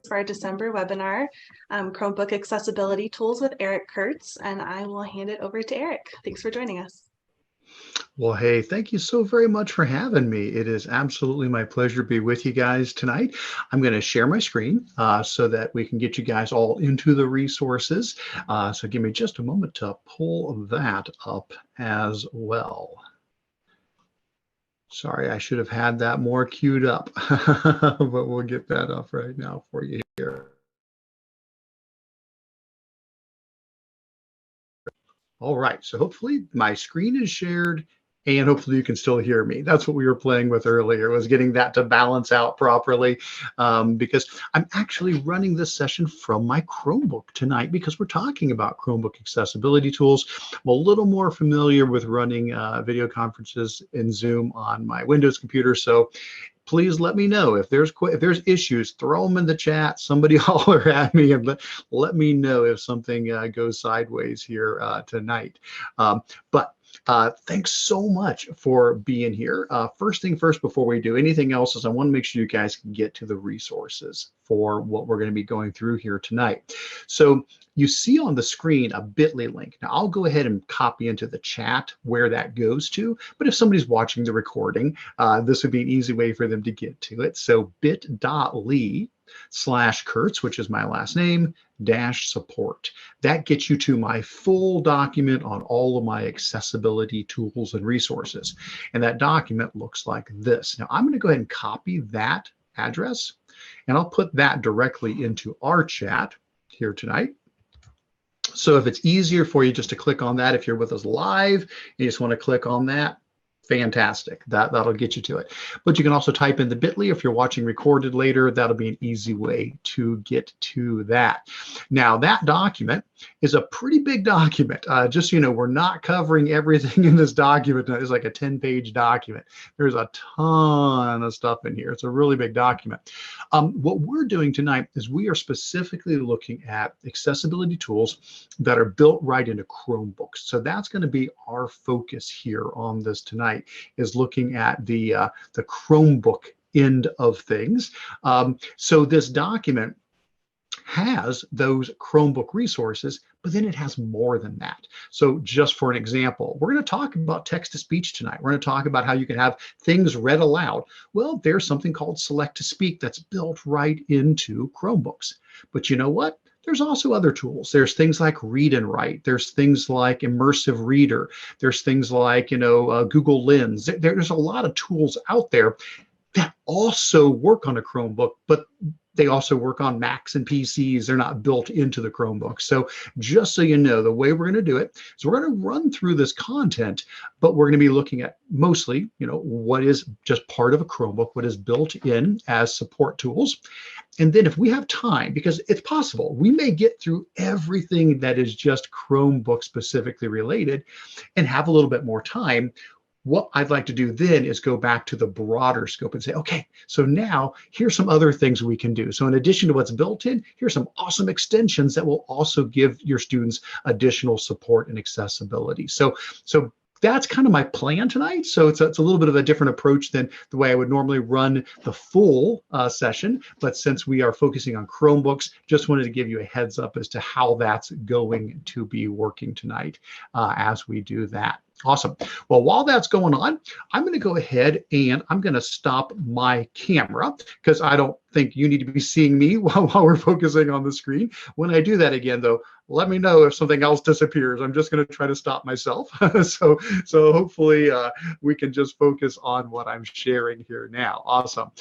for our December webinar, Chromebook Accessibility Tools with Eric Curts, and I will hand it over to Eric. Thanks for joining us. Well, hey, thank you so very much for having me. It is absolutely my pleasure to be with you guys tonight. I'm going to share my screen so that we can get you guys all into the resources. So give me just a moment to pull that up as well. Sorry, I should have had that more queued up, but we'll get that up right now for you here. All right, so hopefully my screen is shared and hopefully you can still hear me. That's what we were playing with earlier, was getting that to balance out properly, because I'm actually running this session from my Chromebook tonight because we're talking about Chromebook accessibility tools. I'm a little more familiar with running video conferences in Zoom on my Windows computer, so please let me know if there's issues. Throw them in the chat. Somebody holler at me and let me know if something goes sideways here tonight. But thanks so much for being here. First thing first, before we do anything else, is I want to make sure you guys can get to the resources for what we're going to be going through here tonight. So you see on the screen a bit.ly link. Now I'll go ahead and copy into the chat where that goes to, but if somebody's watching the recording, this would be an easy way for them to get to it. So bit.ly/Curts, which is my last name, -support. That gets you to my full document on all of my accessibility tools and resources. And that document looks like this. Now I'm going to go ahead and copy that address, and I'll put that directly into our chat here tonight. So if it's easier for you just to click on that, if you're with us live, you just want to click on that, fantastic. That'll get you to it. But you can also type in the bit.ly if you're watching recorded later. That'll be an easy way to get to that. Now that document is a pretty big document. Just so you know, we're not covering everything in this document. It's like a 10-page document. There's a ton of stuff in here. It's a really big document. What we're doing tonight is we are specifically looking at accessibility tools that are built right into Chromebooks. So that's going to be our focus here on this tonight, is looking at the Chromebook end of things. So this document has those Chromebook resources, but then it has more than that. So just for an example, we're going to talk about text-to-speech tonight. We're going to talk about how you can have things read aloud. Well, there's something called Select-to-Speak that's built right into Chromebooks. But you know what? There's also other tools. There's things like Read and Write. There's things like Immersive Reader. There's things like, Google Lens. There's a lot of tools out there that also work on a Chromebook, but they also work on Macs and PCs. They're not built into the Chromebook. So just so you know, the way we're going to do it is we're going to run through this content, but we're going to be looking at mostly, what is just part of a Chromebook, what is built in as support tools. And then if we have time, because it's possible, we may get through everything that is just Chromebook specifically related and have a little bit more time. What I'd like to do then is go back to the broader scope and say, okay, so now here's some other things we can do. So in addition to what's built in, here's some awesome extensions that will also give your students additional support and accessibility. So that's kind of my plan tonight. So it's a little bit of a different approach than the way I would normally run the full session. But since we are focusing on Chromebooks, just wanted to give you a heads up as to how that's going to be working tonight as we do that. Awesome. Well, while that's going on, I'm going to go ahead and I'm going to stop my camera because I don't think you need to be seeing me while we're focusing on the screen. When I do that again, though, let me know if something else disappears. I'm just going to try to stop myself. So hopefully we can just focus on what I'm sharing here now. Awesome.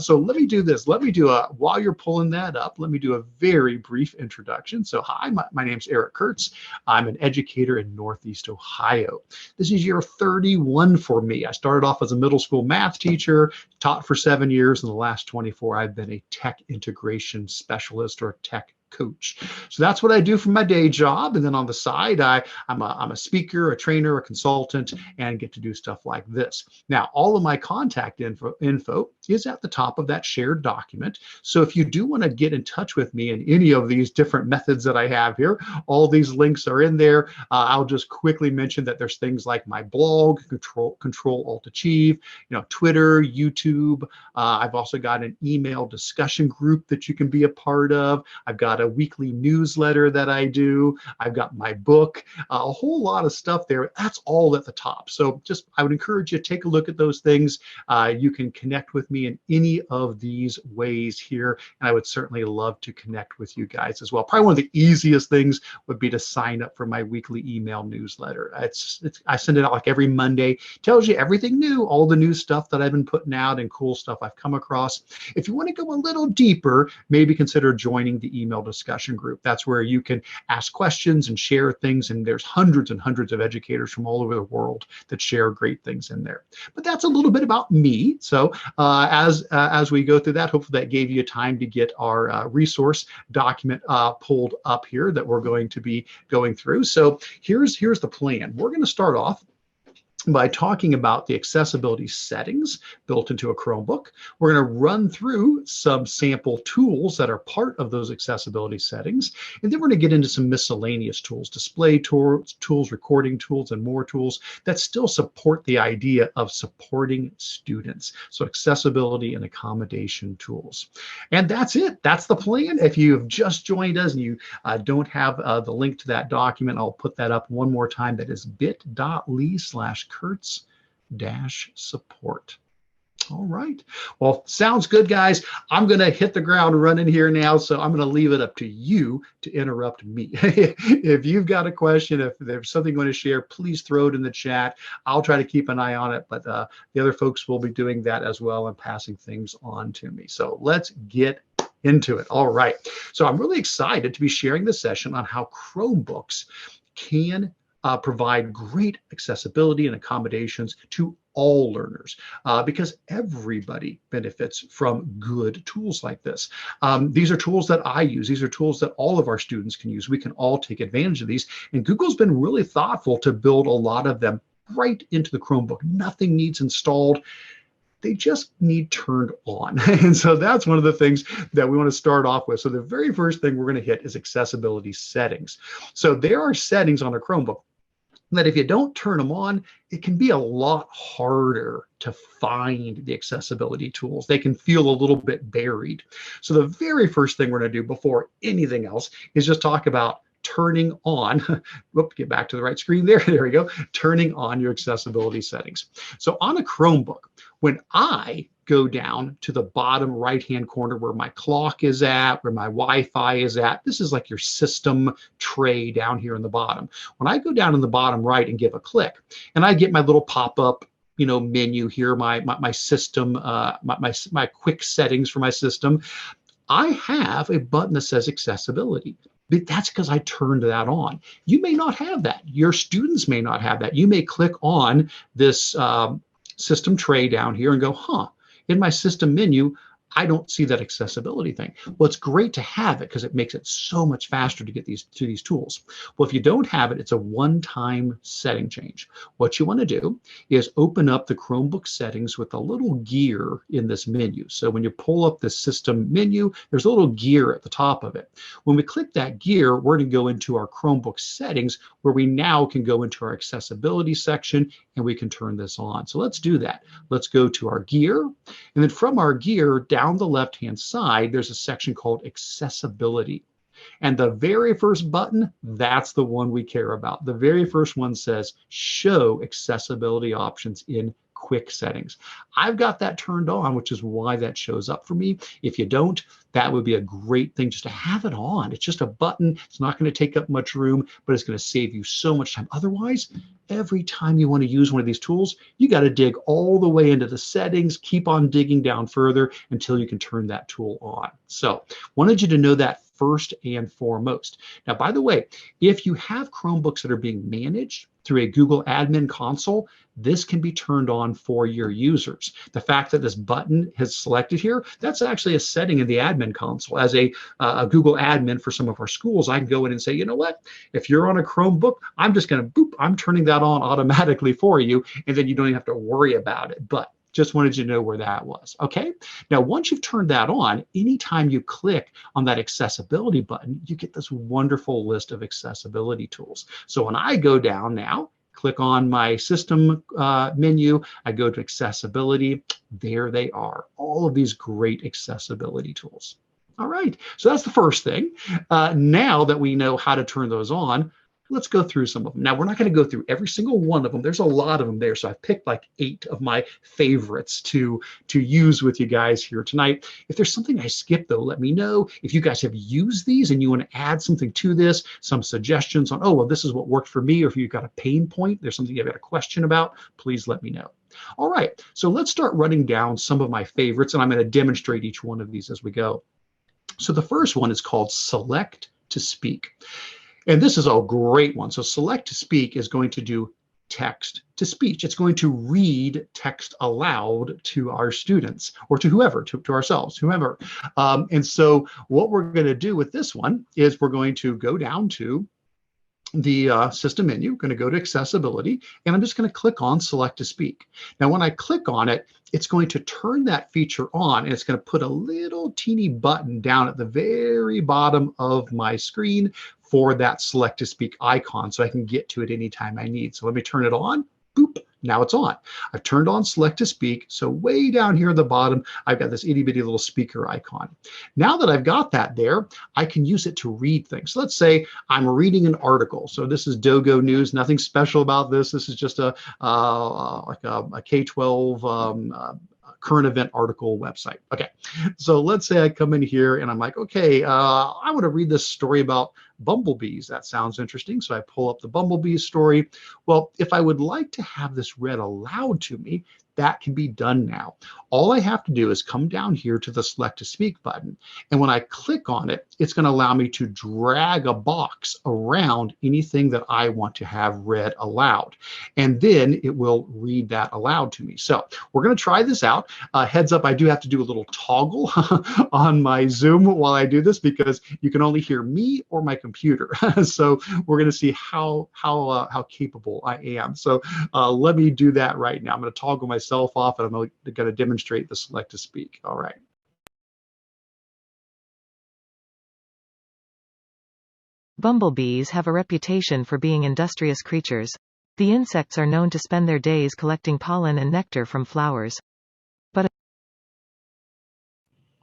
So let me do this. Let me do while you're pulling that up, let me do a very brief introduction. So hi, my name's Eric Curts. I'm an educator in Northeast Ohio. This is year 31 for me. I started off as a middle school math teacher, taught for 7 years. In the last 24, I've been a tech integration specialist or tech coach. So that's what I do for my day job. And then on the side, I'm a speaker, a trainer, a consultant, and get to do stuff like this. Now, all of my contact info is at the top of that shared document. So if you do want to get in touch with me in any of these different methods that I have here, all these links are in there. I'll just quickly mention that there's things like my blog, Control-Alt-Achieve, Twitter, YouTube. I've also got an email discussion group that you can be a part of. I've got a weekly newsletter that I do. I've got my book, a whole lot of stuff there. That's all at the top. So I would encourage you to take a look at those things. You can connect with me in any of these ways here. And I would certainly love to connect with you guys as well. Probably one of the easiest things would be to sign up for my weekly email newsletter. I send it out like every Monday. Tells you everything new, all the new stuff that I've been putting out and cool stuff I've come across. If you want to go a little deeper, maybe consider joining the email discussion group. That's where you can ask questions and share things. And there's hundreds and hundreds of educators from all over the world that share great things in there. But that's a little bit about me. So as we go through that, hopefully that gave you time to get our resource document pulled up here that we're going to be going through. So here's the plan. We're going to start off by talking about the accessibility settings built into a Chromebook. We're going to run through some sample tools that are part of those accessibility settings. And then we're going to get into some miscellaneous tools, display tools, recording tools, and more tools that still support the idea of supporting students. So accessibility and accommodation tools. And that's it. That's the plan. If you have just joined us and you don't have the link to that document, I'll put that up one more time. That is bit.ly/Curts-support. All right. Well, sounds good, guys. I'm going to hit the ground running here now, so I'm going to leave it up to you to interrupt me. If you've got a question, if there's something you want to share, please throw it in the chat. I'll try to keep an eye on it, but the other folks will be doing that as well and passing things on to me. So let's get into it. All right. So I'm really excited to be sharing this session on how Chromebooks can provide great accessibility and accommodations to all learners because everybody benefits from good tools like this. These are tools that I use. These are tools that all of our students can use. We can all take advantage of these. And Google's been really thoughtful to build a lot of them right into the Chromebook. Nothing needs installed. They just need turned on. And so that's one of the things that we want to start off with. So the very first thing we're going to hit is accessibility settings. So there are settings on a Chromebook that if you don't turn them on, it can be a lot harder to find the accessibility tools. They can feel a little bit buried. So the very first thing we're going to do before anything else is just talk about turning on, whoop, get back to the right screen there, there we go, turning on your accessibility settings. So on a Chromebook, when I go down to the bottom right-hand corner where my clock is at, where my Wi-Fi is at, this is like your system tray down here in the bottom. When I go down in the bottom right and give a click, and I get my little pop-up menu here, my system, my quick settings for my system, I have a button that says accessibility. But that's because I turned that on. You may not have that. Your students may not have that. You may click on this system tray down here and go, huh, in my system menu, I don't see that accessibility thing. Well, it's great to have it because it makes it so much faster to get to these tools. Well, if you don't have it, it's a one-time setting change. What you want to do is open up the Chromebook settings with a little gear in this menu. So when you pull up the system menu, there's a little gear at the top of it. When we click that gear, we're going to go into our Chromebook settings where we now can go into our accessibility section and we can turn this on. So let's do that. Let's go to our gear. And then from our gear, down the left-hand side, there's a section called accessibility. And the very first button, that's the one we care about. The very first one says show accessibility options in quick settings. I've got that turned on, which is why that shows up for me. If you don't, that would be a great thing just to have it on. It's just a button. It's not going to take up much room, but it's going to save you so much time. Otherwise, every time you want to use one of these tools, you got to dig all the way into the settings, keep on digging down further until you can turn that tool on. So wanted you to know that first and foremost. Now, by the way, if you have Chromebooks that are being managed, through a Google admin console, this can be turned on for your users. The fact that this button is selected here, that's actually a setting in the admin console. As a Google admin for some of our schools, I can go in and say, you know what, if you're on a Chromebook, I'm just going to boop, I'm turning that on automatically for you, and then you don't even have to worry about it. But just wanted you to know where that was. Okay. Now, once you've turned that on, anytime you click on that accessibility button, you get this wonderful list of accessibility tools. So when I go down now, click on my system menu, I go to accessibility, there they are, all of these great accessibility tools. All right, so that's the first thing. Now that we know how to turn those on, let's go through some of them. Now, we're not going to go through every single one of them. There's a lot of them there. So I've picked like 8 of my favorites to use with you guys here tonight. If there's something I skipped, though, let me know. If you guys have used these and you want to add something to this, some suggestions on, oh, well, this is what worked for me, or if you've got a pain point, there's something you've got a question about, please let me know. All right, so let's start running down some of my favorites, and I'm going to demonstrate each one of these as we go. So the first one is called Select to Speak. And this is a great one. So Select to Speak is going to do text to speech. It's going to read text aloud to our students, or to whoever, to ourselves, whoever. And so what we're going to do with this one is we're going to go down to the system menu, going to go to accessibility, and I'm just going to click on Select to Speak. Now, when I click on it, it's going to turn that feature on, and it's going to put a little teeny button down at the very bottom of my screen for that Select to Speak icon, so I can get to it anytime I need. So let me turn it on. Boop. Now it's on. I've turned on Select to Speak. So way down here at the bottom, I've got this itty bitty little speaker icon. Now that I've got that there, I can use it to read things. So let's say I'm reading an article. So this is Dogo News. Nothing special about this. This is just like a K-12 current event article website. Okay, so let's say I come in here and I'm like, okay, I want to read this story about bumblebees. That sounds interesting. So I pull up the bumblebees story. Well, if I would like to have this read aloud to me, that can be done now. All I have to do is come down here to the Select to Speak button. And when I click on it, it's going to allow me to drag a box around anything that I want to have read aloud. And then it will read that aloud to me. So we're going to try this out. Heads up, I do have to do a little toggle on my Zoom while I do this, because you can only hear me or my computer. So we're going to see how capable I am. So let me do that right now. I'm going to toggle myself off, and I'm going to demonstrate the Select to Speak. All right. Bumblebees have a reputation for being industrious creatures. The insects are known to spend their days collecting pollen and nectar from flowers.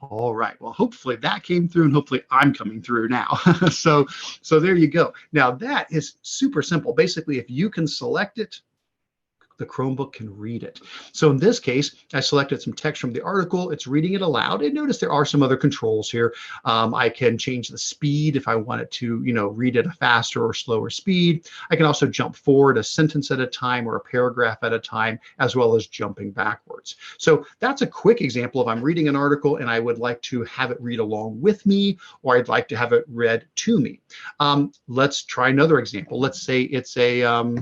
All right. Well, hopefully that came through, and hopefully I'm coming through now. So there you go. Now that is super simple. Basically, if you can select it, the Chromebook can read it. So in this case, I selected some text from the article. It's reading it aloud. And notice there are some other controls here. I can change the speed if I wanted to, read at a faster or slower speed. I can also jump forward a sentence at a time or a paragraph at a time, as well as jumping backwards. So that's a quick example of I'm reading an article and I would like to have it read along with me, or I'd like to have it read to me. Let's try another example. Let's say it's a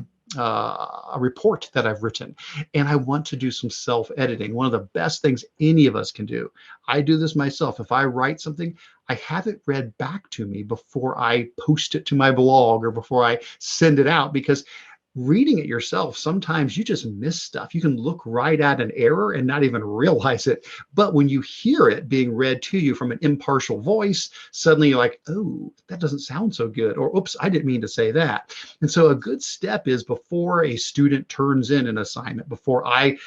report that I've written, and I want to do some self-editing. One of the best things any of us can do. I do this myself. If I write something, I have it read back to me before I post it to my blog or before I send it out, because reading it yourself, sometimes you just miss stuff. You can look right at an error and not even realize it. But when you hear it being read to you from an impartial voice, suddenly you're like, oh, that doesn't sound so good. Or, oops, I didn't mean to say that. And so a good step is, before a student turns in an assignment, before I,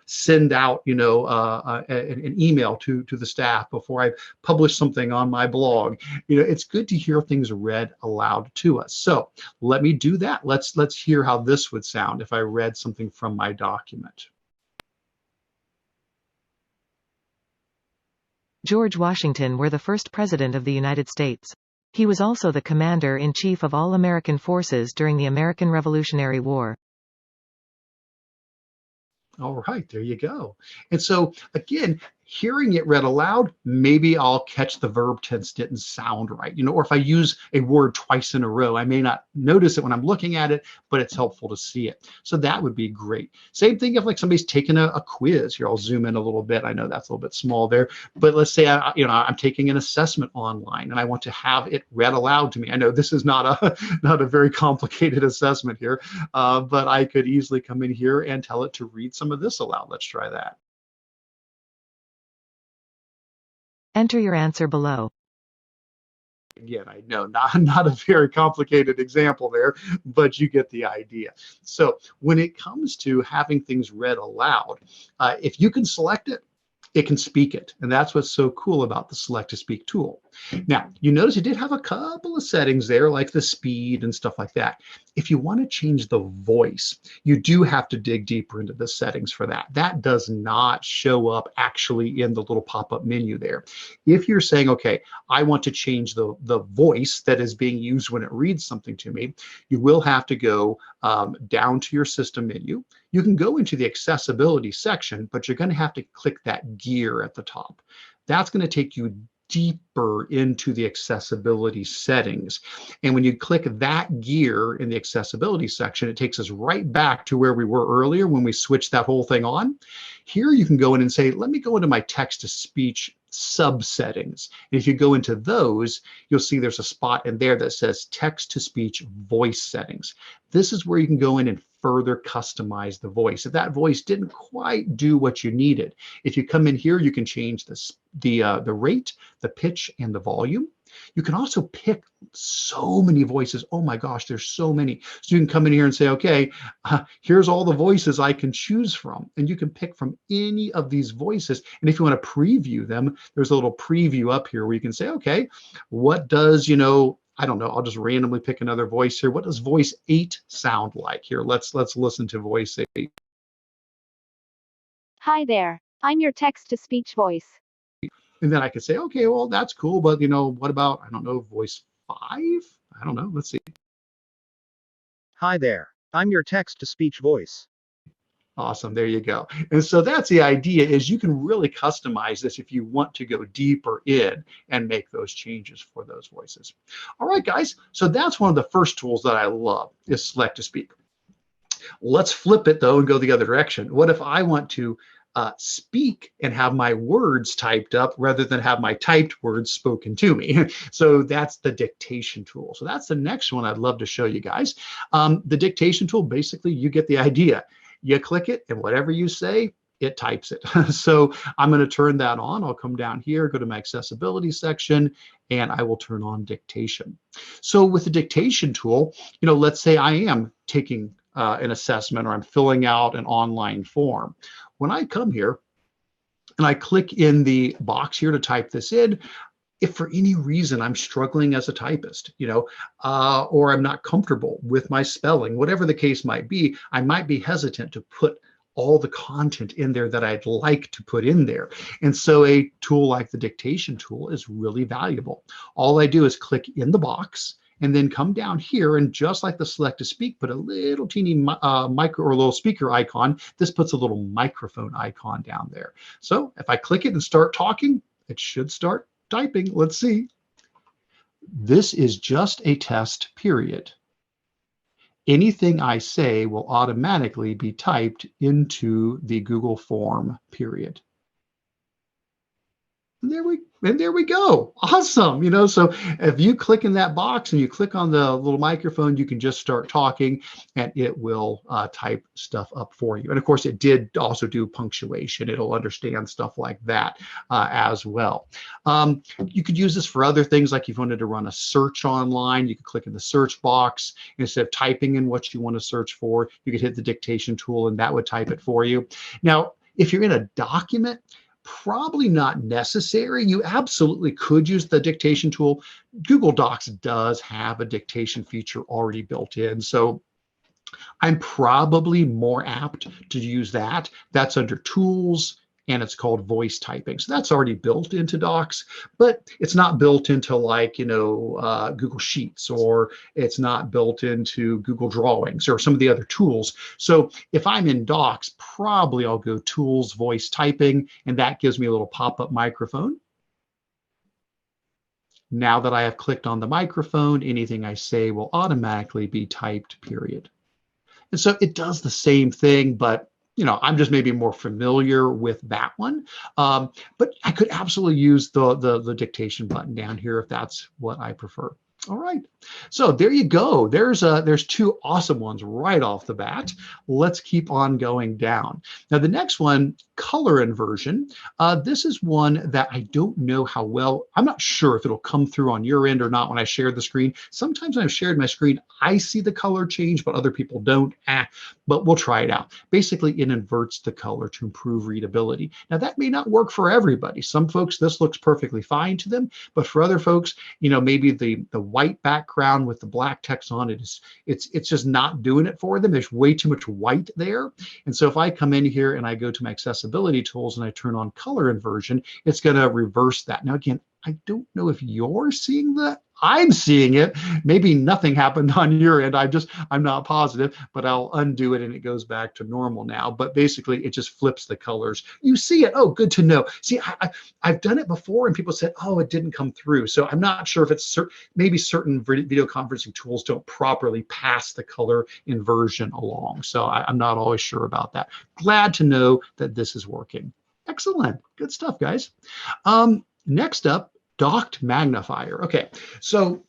send out, an email to the staff, before I publish something on my blog, it's good to hear things read aloud to us. So let me do that. Let's hear how this would sound if I read something from my document. George Washington were the first president of the United States. He was also the commander-in-chief of all American forces during the American Revolutionary War. All right, there you go. And so again, Hearing it read aloud, maybe I'll catch the verb tense didn't sound right, or if I use a word twice in a row, I may not notice it when I'm looking at it, but it's helpful to see it. So that would be great. Same thing if like somebody's taking a quiz. Here, I'll zoom in a little bit. I know that's a little bit small there, but let's say I'm taking an assessment online and I want to have it read aloud to me. I know this is not a very complicated assessment here, but I could easily come in here and tell it to read some of this aloud. Let's try that. Enter your answer below. Again, I know not a very complicated example there, but you get the idea. So when it comes to having things read aloud, if you can select it, it can speak it. And that's what's so cool about the Select to Speak tool. Now, you notice it did have a couple of settings there, like the speed and stuff like that. If you want to change the voice, you do have to dig deeper into the settings for that. That does not show up actually in the little pop-up menu there. If you're saying, okay, I want to change the voice that is being used when it reads something to me, you will have to go down to your system menu. You can go into the accessibility section, but you're going to have to click that gear at the top. That's going to take you deeper into the accessibility settings. And when you click that gear in the accessibility section, it takes us right back to where we were earlier when we switched that whole thing on. Here you can go in and say, let me go into my text-to-speech sub settings. And if you go into those, you'll see there's a spot in there that says text-to-speech voice settings. This is where you can go in and further customize the voice. If that voice didn't quite do what you needed, if you come in here, you can change the rate, the pitch, and the volume. You can also pick so many voices. Oh my gosh, there's so many. So you can come in here and say, okay, here's all the voices I can choose from. And you can pick from any of these voices. And if you want to preview them, there's a little preview up here where you can say, okay, what does, I don't know, I'll just randomly pick another voice here. What does voice 8 sound like? Here, let's listen to voice 8. Hi there, I'm your text-to-speech voice. And then I could say, okay, well, that's cool, but what about, I don't know, voice 5? I don't know, let's see. Hi there, I'm your text-to-speech voice. Awesome, there you go. And so that's the idea, is you can really customize this if you want to go deeper in and make those changes for those voices. All right, guys, so that's one of the first tools that I love, is Select to Speak. Let's flip it though and go the other direction. What if I want to speak and have my words typed up rather than have my typed words spoken to me? So that's the dictation tool. So that's the next one I'd love to show you guys. The dictation tool, basically, you get the idea. You click it, and whatever you say, it types it. So I'm going to turn that on. I'll come down here, go to my accessibility section, and I will turn on dictation. So with the dictation tool, let's say I am taking an assessment, or I'm filling out an online form. When I come here and I click in the box here to type this in, if for any reason I'm struggling as a typist, or I'm not comfortable with my spelling, whatever the case might be, I might be hesitant to put all the content in there that I'd like to put in there. And so a tool like the dictation tool is really valuable. All I do is click in the box and then come down here, and just like the Select to Speak, put a little teeny micro or little speaker icon. This puts a little microphone icon down there. So if I click it and start talking, it should start typing. Let's see. This is just a test, period. Anything I say will automatically be typed into the Google form, period. And there we go. Awesome. So if you click in that box and you click on the little microphone, you can just start talking and it will type stuff up for you. And of course, it did also do punctuation. It'll understand stuff like that as well. You could use this for other things, like if you wanted to run a search online, you could click in the search box. Instead of typing in what you want to search for, you could hit the dictation tool and that would type it for you. Now, if you're in a document, probably not necessary. You absolutely could use the dictation tool. Google Docs does have a dictation feature already built in, so I'm probably more apt to use that. That's under Tools and it's called voice typing. So that's already built into Docs, but it's not built into like, Google Sheets, or it's not built into Google Drawings or some of the other tools. So if I'm in Docs, probably I'll go Tools, Voice Typing, and that gives me a little pop-up microphone. Now that I have clicked on the microphone, anything I say will automatically be typed, period. And so it does the same thing, but I'm just maybe more familiar with that one. But I could absolutely use the dictation button down here if that's what I prefer. All right, so there you go. There's two awesome ones right off the bat. Let's keep on going down. Now the next one, color inversion. This is one that I don't know how well, I'm not sure if it'll come through on your end or not when I share the screen. Sometimes when I've shared my screen, I see the color change, but other people don't. But we'll try it out. Basically, it inverts the color to improve readability. Now that may not work for everybody. Some folks, this looks perfectly fine to them, but for other folks, maybe the white background with the black text on it it's just not doing it for them. There's way too much white there. And so if I come in here and I go to my accessibility tools and I turn on color inversion, it's going to reverse that. Now again, I don't know if you're seeing that. I'm seeing it. Maybe nothing happened on your end. I'm not positive, but I'll undo it and it goes back to normal now. But basically, it just flips the colors. You see it. Oh, good to know. See, I've done it before and people said, oh, it didn't come through. So I'm not sure if it's maybe certain video conferencing tools don't properly pass the color inversion along. So I'm not always sure about that. Glad to know that this is working. Excellent. Good stuff, guys. Next up, docked magnifier. Okay, so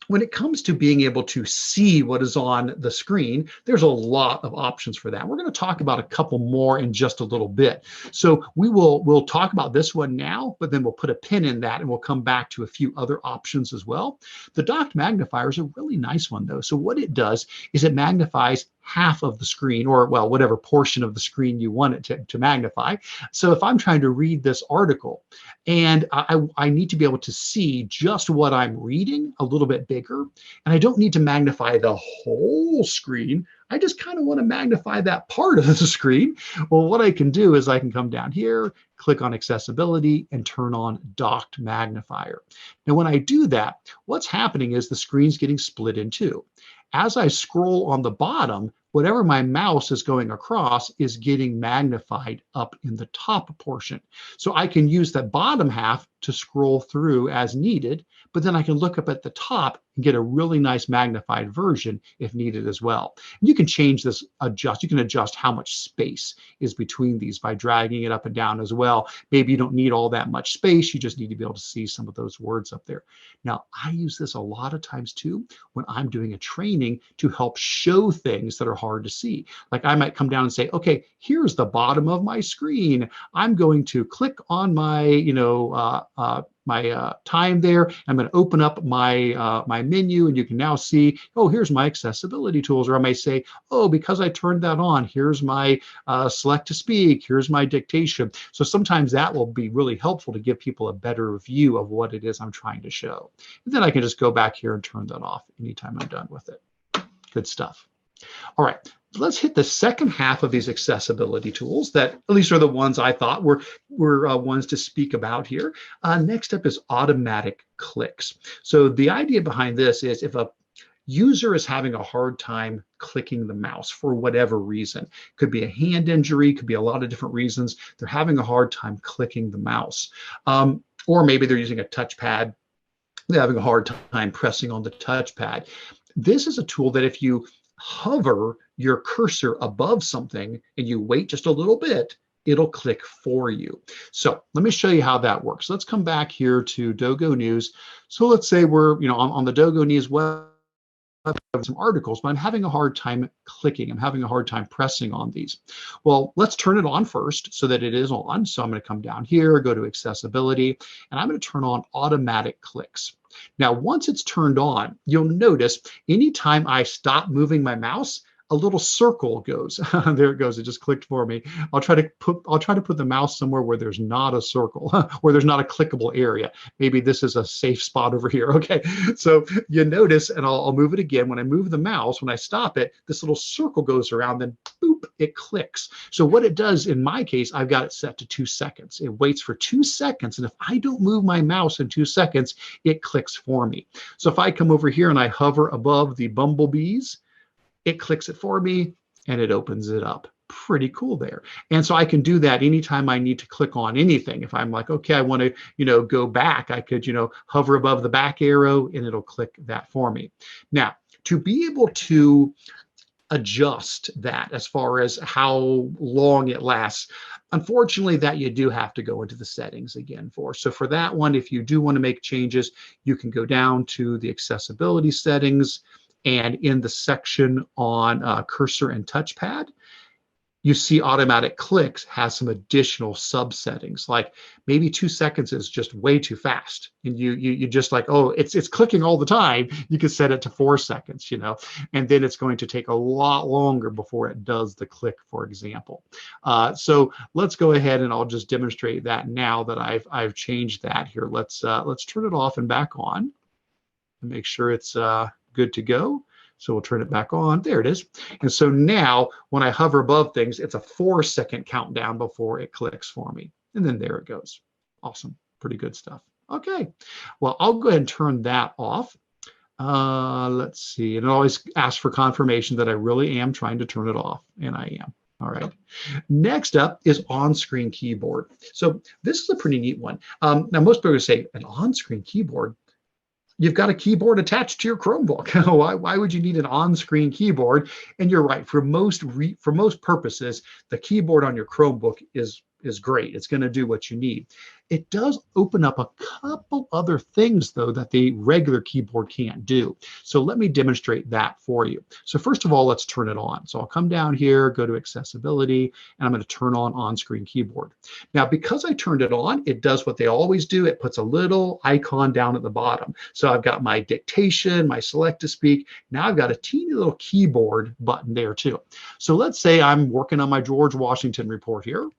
when it comes to being able to see what is on the screen, there's a lot of options for that. We're going to talk about a couple more in just a little bit. So we'll talk about this one now, but then we'll put a pin in that and we'll come back to a few other options as well. The docked magnifier is a really nice one though. So what it does is it magnifies half of the screen, or well, whatever portion of the screen you want it to magnify. So if I'm trying to read this article and I need to be able to see just what I'm reading a little bit bigger, and I don't need to magnify the whole screen, I just kind of want to magnify that part of the screen. Well, what I can do is I can come down here, click on accessibility, and turn on docked magnifier. Now, when I do that, what's happening is the screen's getting split in two. As I scroll on the bottom, whatever my mouse is going across is getting magnified up in the top portion. So I can use that bottom half to scroll through as needed, but then I can look up at the top and get a really nice magnified version if needed as well. And you can change this, you can adjust how much space is between these by dragging it up and down as well. Maybe you don't need all that much space, you just need to be able to see some of those words up there. Now, I use this a lot of times too when I'm doing a training to help show things that are hard to see. Like I might come down and say, okay, here's the bottom of my screen. I'm going to click on my, time there. I'm going to open up my my menu, and you can now see, oh, here's my accessibility tools. Or I may say, oh, because I turned that on, here's my select to speak, here's my dictation. So sometimes that will be really helpful to give people a better view of what it is I'm trying to show. And then I can just go back here and turn that off anytime I'm done with it. Good stuff. All right, let's hit the second half of these accessibility tools that at least are the ones I thought were ones to speak about here. Next up is automatic clicks. So the idea behind this is if a user is having a hard time clicking the mouse for whatever reason, could be a hand injury, could be a lot of different reasons, they're having a hard time clicking the mouse. Or maybe they're using a touchpad, they're having a hard time pressing on the touchpad. This is a tool that if you hover your cursor above something and you wait just a little bit, it'll click for you. So let me show you how that works. Let's come back here to Dogo News. So let's say we're on the Dogo News web, some articles, but I'm having a hard time clicking. I'm having a hard time pressing on these. Well, let's turn it on first so that it is on. So I'm going to come down here, go to accessibility, and I'm going to turn on automatic clicks. Now, once it's turned on, you'll notice anytime I stop moving my mouse, a little circle goes. There it goes. It just clicked for me. I'll try to put the mouse somewhere where there's not a circle, where there's not a clickable area. Maybe this is a safe spot over here. Okay. So you notice, and I'll move it again. When I move the mouse, when I stop it, this little circle goes around, then boop, whoop, it clicks. So what it does in my case, I've got it set to 2 seconds. It waits for 2 seconds. And if I don't move my mouse in 2 seconds, it clicks for me. So if I come over here and I hover above the bumblebees, it clicks it for me and it opens it up. Pretty cool there. And so I can do that anytime I need to click on anything. If I'm like, okay, I want to, go back, I could, hover above the back arrow and it'll click that for me. Now, to be able to adjust that as far as how long it lasts, unfortunately, that you do have to go into the settings again for. So for that one, if you do want to make changes, you can go down to the accessibility settings, and in the section on cursor and touchpad, you see automatic clicks has some additional sub settings, like maybe 2 seconds is just way too fast. And you just like, oh, it's clicking all the time. You can set it to 4 seconds, and then it's going to take a lot longer before it does the click, for example. So let's go ahead and I'll just demonstrate that now that I've changed that here. Let's turn it off and back on and make sure it's good to go. So we'll turn it back on. There it is. And so now when I hover above things, it's a 4-second countdown before it clicks for me. And then there it goes. Awesome. Pretty good stuff. Okay. Well, I'll go ahead and turn that off. Let's see. And it always asks for confirmation that I really am trying to turn it off. And I am. All right. Next up is on-screen keyboard. So this is a pretty neat one. Now, most people say an on-screen keyboard. You've got a keyboard attached to your Chromebook. Why would you need an on-screen keyboard? And you're right. For most purposes, the keyboard on your Chromebook is great. It's going to do what you need. It does open up a couple other things, though, that the regular keyboard can't do. So let me demonstrate that for you. So first of all, let's turn it on. So I'll come down here, go to accessibility, and I'm going to turn on-screen keyboard. Now, because I turned it on, it does what they always do. It puts a little icon down at the bottom. So I've got my dictation, my select to speak. Now I've got a teeny little keyboard button there too. So let's say I'm working on my George Washington report here.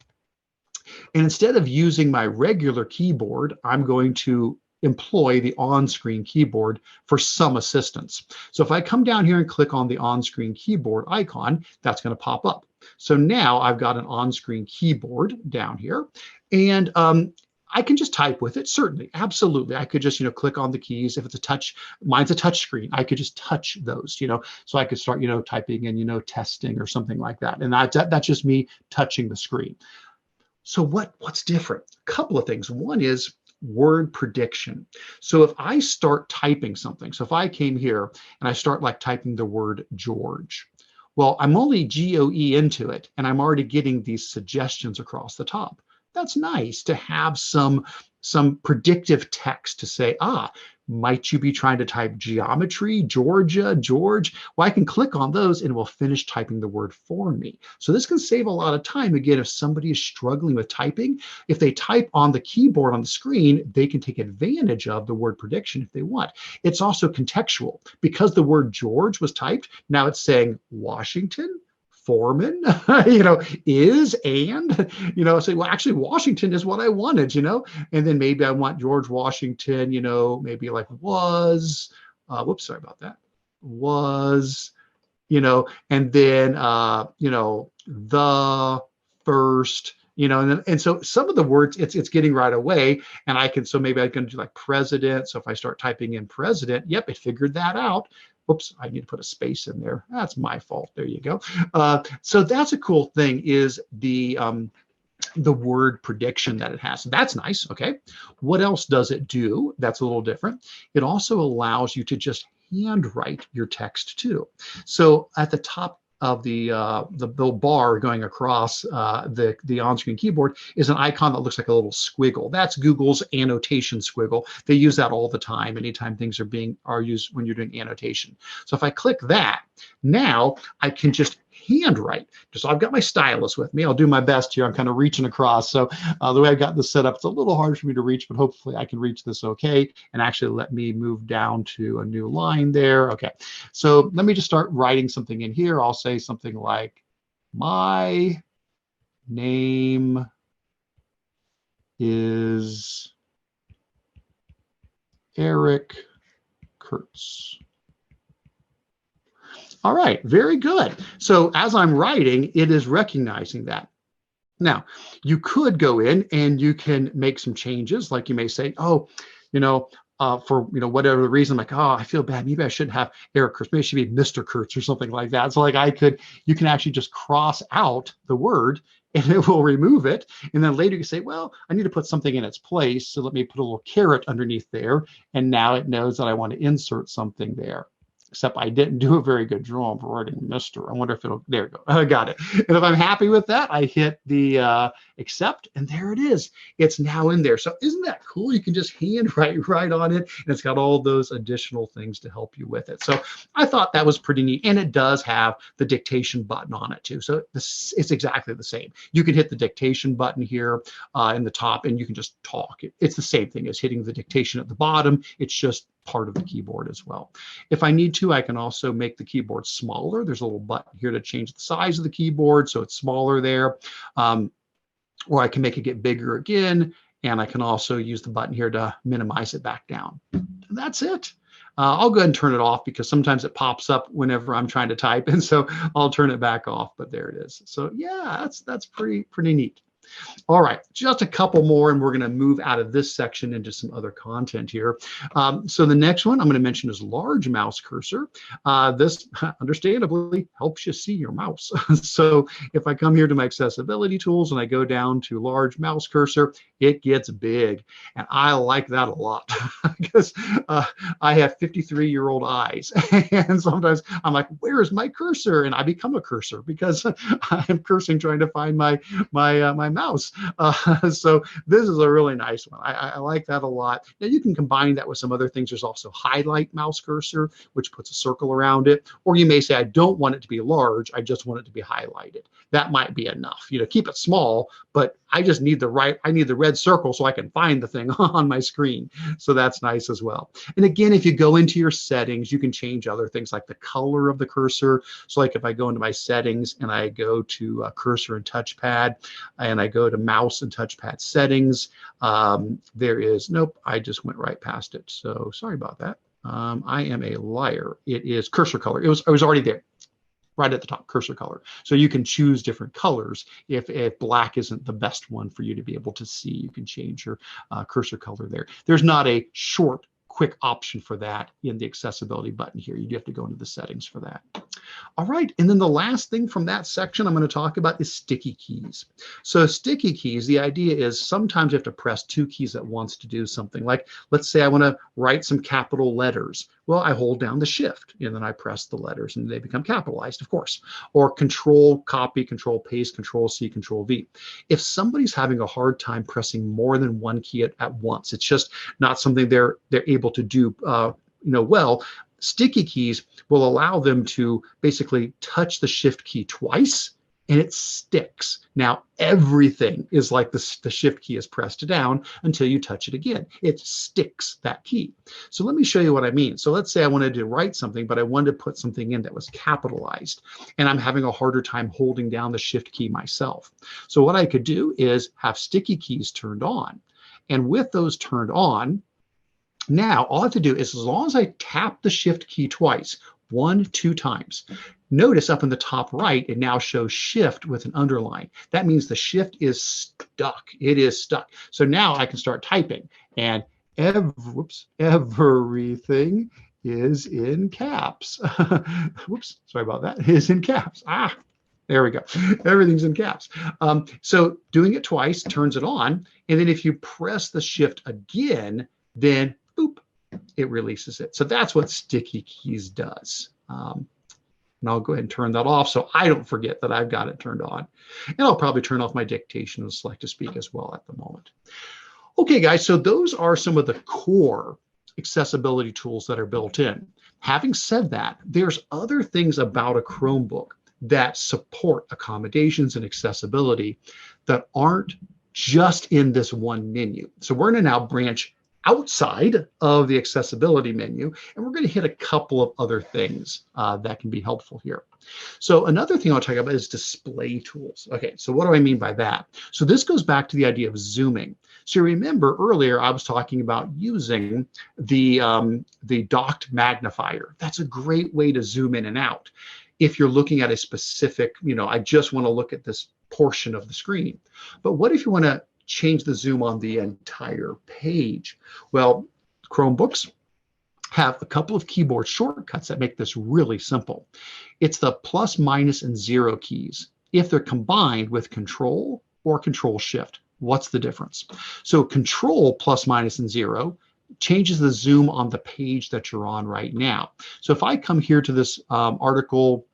And instead of using my regular keyboard, I'm going to employ the on-screen keyboard for some assistance. So if I come down here and click on the on-screen keyboard icon, that's going to pop up. So now I've got an on-screen keyboard down here, and I can just type with it. Certainly, absolutely. I could just, click on the keys. If it's a touch, mine's a touch screen. I could just touch those, so I could start, typing in, testing or something like that. And that's just me touching the screen. So what's different? A couple of things. One is word prediction. So if I start typing something, so if I came here and I start like typing the word George, well, I'm only GOE into it, and I'm already getting these suggestions across the top. That's nice to have some predictive text to say, might you be trying to type geometry, Georgia, George? Well, I can click on those and it will finish typing the word for me. So this can save a lot of time. Again, if somebody is struggling with typing, if they type on the keyboard on the screen, they can take advantage of the word prediction if they want. It's also contextual. Because the word George was typed, now it's saying Washington, Foreman, is, and, say, well, actually, Washington is what I wanted, and then maybe I want George Washington, maybe like was, whoops, sorry about that, was, and then, the first, and so some of the words it's getting right away, and so maybe I can do like president. So if I start typing in president, yep, it figured that out. Whoops, I need to put a space in there. That's my fault. There you go. So that's a cool thing, is the word prediction that it has. So that's nice. Okay. What else does it do? That's a little different. It also allows you to just handwrite your text too. So at the top of the little bar going across the on-screen keyboard is an icon that looks like a little squiggle. That's Google's annotation squiggle. They use that all the time, anytime things are used when you're doing annotation. So if I click that, now I can just handwrite. So I've got my stylus with me. I'll do my best here. I'm kind of reaching across. So the way I've got this set up, it's a little hard for me to reach, but hopefully I can reach this okay. And actually let me move down to a new line there. Okay. So let me just start writing something in here. I'll say something like, my name is Eric Curts. All right, very good. So as I'm writing, it is recognizing that. Now, you could go in and you can make some changes. Like you may say, oh, you know, for whatever the reason, like, oh, I feel bad. Maybe I shouldn't have Eric Curts. Maybe it should be Mr. Kurtz or something like that. So like you can actually just cross out the word and it will remove it. And then later you say, well, I need to put something in its place. So let me put a little caret underneath there. And now it knows that I want to insert something there. Except I didn't do a very good drawing for writing Mr. I wonder if it'll, there we go, I got it. And if I'm happy with that, I hit the accept, and there it is. It's now in there. So isn't that cool? You can just handwrite right on it, and it's got all those additional things to help you with it. So I thought that was pretty neat, and it does have the dictation button on it too. So it's exactly the same. You can hit the dictation button here in the top, and you can just talk. It's the same thing as hitting the dictation at the bottom. It's just part of the keyboard as well. If I need to, I can also make the keyboard smaller. There's a little button here to change the size of the keyboard so it's smaller there. Or I can make it get bigger again, and I can also use the button here to minimize it back down. And that's it. I'll go ahead and turn it off because sometimes it pops up whenever I'm trying to type, and so I'll turn it back off, but there it is. So yeah, that's pretty neat. All right, just a couple more, and we're going to move out of this section into some other content here. So the next one I'm going to mention is large mouse cursor. This, understandably, helps you see your mouse. So if I come here to my accessibility tools and I go down to large mouse cursor, it gets big. And I like that a lot because I have 53-year-old eyes. And sometimes I'm like, where is my cursor? And I become a cursor because I'm cursing trying to find my mouse. So this is a really nice one. I like that a lot. Now you can combine that with some other things. There's also highlight mouse cursor, which puts a circle around it. Or you may say, I don't want it to be large. I just want it to be highlighted. That might be enough. Keep it small, but I just need I need the red circle so I can find the thing on my screen. So that's nice as well. And again, if you go into your settings, you can change other things like the color of the cursor. So like if I go into my settings and I go to cursor and touchpad, and I go to mouse and touchpad settings, there is, nope, I just went right past it. So sorry about that. I am a liar. It is cursor color. It was already there. Right at the top, cursor color. So you can choose different colors. If black isn't the best one for you to be able to see, you can change your cursor color there. There's not a short, quick option for that in the accessibility button here. You do have to go into the settings for that. All right, and then the last thing from that section I'm going to talk about is sticky keys. So sticky keys, the idea is sometimes you have to press two keys at once to do something. Like, let's say I want to write some capital letters. Well, I hold down the shift and then I press the letters and they become capitalized, of course. Or control copy, control paste, control C, control V. If somebody's having a hard time pressing more than one key at once, it's just not something they're able to do well, sticky keys will allow them to basically touch the shift key twice and it sticks. Now everything is like the shift key is pressed down until you touch it again. It sticks that key. So let me show you what I mean. So let's say I wanted to write something, but I wanted to put something in that was capitalized and I'm having a harder time holding down the shift key myself. So what I could do is have sticky keys turned on. And with those turned on, now, all I have to do is, as long as I tap the shift key twice, 1, 2 times, notice up in the top right, it now shows shift with an underline. That means the shift is stuck. It is stuck. So now I can start typing, and everything is in caps. Whoops, sorry about that. Is in caps. There we go. Everything's in caps. So doing it twice turns it on, and then if you press the shift again, then boop, it releases it. So that's what sticky keys does. And I'll go ahead and turn that off so I don't forget that I've got it turned on. And I'll probably turn off my dictation and select to speak as well at the moment. Okay, guys, so those are some of the core accessibility tools that are built in. Having said that, there's other things about a Chromebook that support accommodations and accessibility that aren't just in this one menu. So we're going to now branch outside of the accessibility menu, and we're going to hit a couple of other things that can be helpful here. So another thing I'll talk about is display tools. Okay, so what do I mean by that? So this goes back to the idea of zooming. So remember earlier I was talking about using the docked magnifier. That's a great way to zoom in and out. If you're looking at a specific, I just want to look at this portion of the screen. But what if you want to change the zoom on the entire page? Well, Chromebooks have a couple of keyboard shortcuts that make this really simple. It's the plus, minus, and 0 keys. If they're combined with Control or Control Shift, what's the difference? So Control plus, minus, and 0 changes the zoom on the page that you're on right now. So if I come here to this article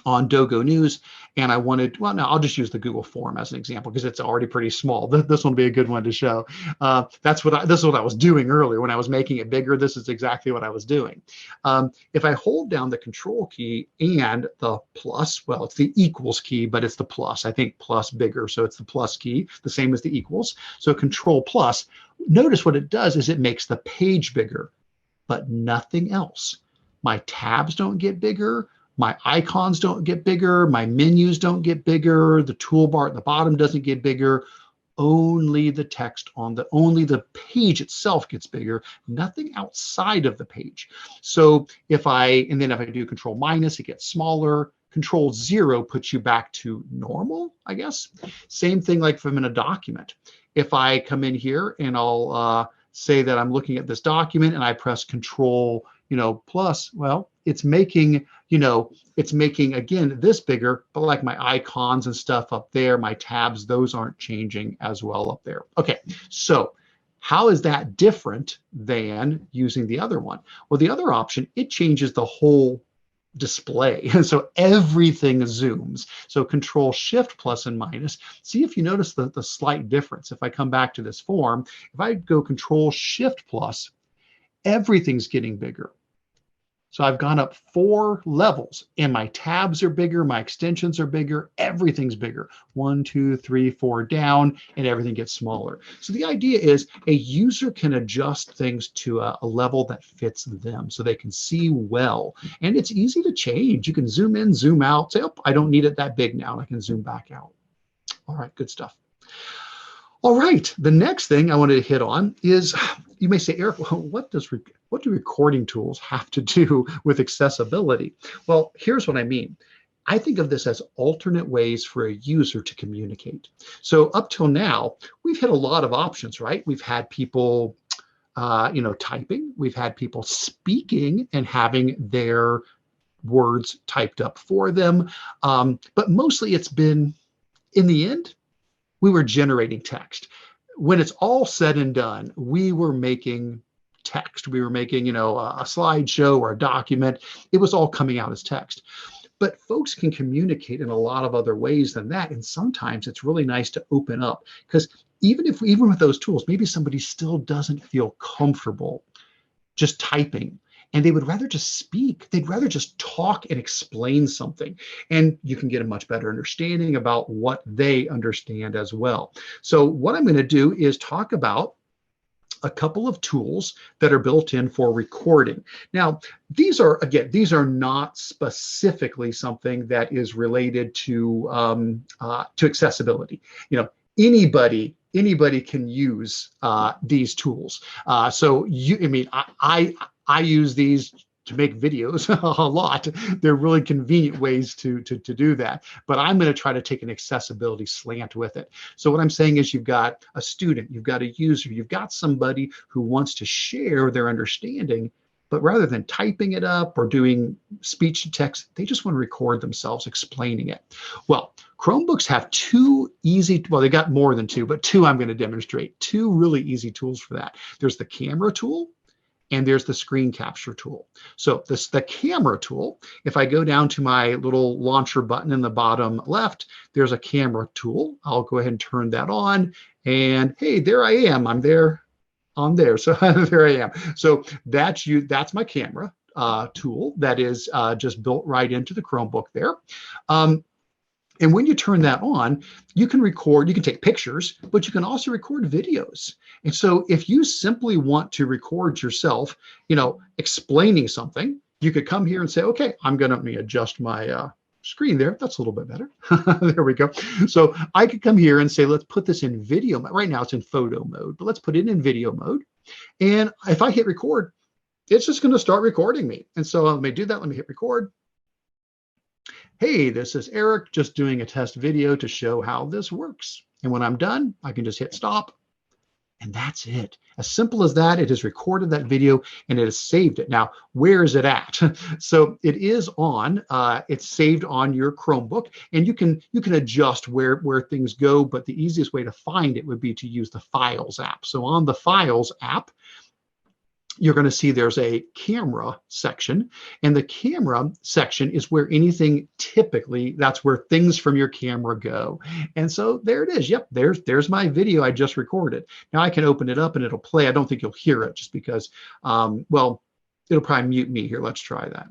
on Dogo News, and I wanted, well, no, I'll just use the Google form as an example because it's already pretty small. This one will be a good one to show. This is what I was doing earlier when I was making it bigger. This is exactly what I was doing. If I hold down the Control key and the plus, well, it's the equals key, but it's the plus. I think plus bigger, so it's the plus key, the same as the equals. So Control plus. Notice what it does is it makes the page bigger, but nothing else. My tabs don't get bigger. My icons don't get bigger, my menus don't get bigger, the toolbar at the bottom doesn't get bigger, only the text only the page itself gets bigger, nothing outside of the page. So if I do Control minus, it gets smaller. Control 0 puts you back to normal, I guess. Same thing like if I'm in a document. If I come in here and I'll say that I'm looking at this document and I press Control, plus, well, it's making again this bigger, but like my icons and stuff up there, my tabs, those aren't changing as well up there. Okay, so how is that different than using the other one? Well, the other option, it changes the whole display. And so everything zooms. So Control Shift plus and minus. See if you notice the slight difference. If I come back to this form, if I go Control Shift plus, everything's getting bigger. So I've gone up 4 levels and my tabs are bigger, my extensions are bigger, everything's bigger. 1, 2, 3, 4 down, and everything gets smaller. So the idea is a user can adjust things to a level that fits them so they can see well. And it's easy to change. You can zoom in, zoom out, say, oh, I don't need it that big now, and I can zoom back out. All right, good stuff. All right, the next thing I wanted to hit on is, you may say, Eric, what do recording tools have to do with accessibility? Well, here's what I mean. I think of this as alternate ways for a user to communicate. So up till now, we've had a lot of options, right? We've had people, typing. We've had people speaking and having their words typed up for them. But mostly it's been, in the end, we were generating text. When it's all said and done, we were making text. We were making, a slideshow or a document. It was all coming out as text. But folks can communicate in a lot of other ways than that. And sometimes it's really nice to open up, because even with those tools, maybe somebody still doesn't feel comfortable just typing. And they would rather just speak. They'd rather just talk and explain something. And you can get a much better understanding about what they understand as well. So what I'm going to do is talk about a couple of tools that are built in for recording. Now, these are not specifically something that is related to accessibility. Anybody can use these tools. I use these to make videos a lot. They're really convenient ways to do that. But I'm going to try to take an accessibility slant with it. So what I'm saying is, you've got a student, you've got a user, you've got somebody who wants to share their understanding, but rather than typing it up or doing speech to text, they just want to record themselves explaining it. Well, Chromebooks have they got more than 2, but 2 I'm going to demonstrate. 2 really easy tools for that. There's the camera tool, and there's the screen capture tool. So the camera tool, if I go down to my little launcher button in the bottom left, there's a camera tool. I'll go ahead and turn that on, and hey, there I am. I'm there on there. So there I am. So that's my camera tool that is just built right into the Chromebook there. And when you turn that on, you can record, you can take pictures, but you can also record videos. And so if you simply want to record yourself, explaining something, you could come here and say, okay, let me adjust my screen there. That's a little bit better. There we go. So I could come here and say, let's put this in video mode. Right now it's in photo mode, but let's put it in video mode. And if I hit record, it's just going to start recording me. And so let me do that. Let me hit record. Hey, this is Eric, just doing a test video to show how this works. And when I'm done, I can just hit stop. And that's it. As simple as that. It has recorded that video and it has saved it. Now, where is it at? So it is on, it's saved on your Chromebook, and you can adjust where things go, but the easiest way to find it would be to use the Files app. So on the Files app, you're going to see there's a camera section, and the camera section is where anything typically, that's where things from your camera go. And so there it is. Yep, there's my video I just recorded. Now I can open it up and it'll play. I don't think you'll hear it just because, well, it'll probably mute me here. Let's try that.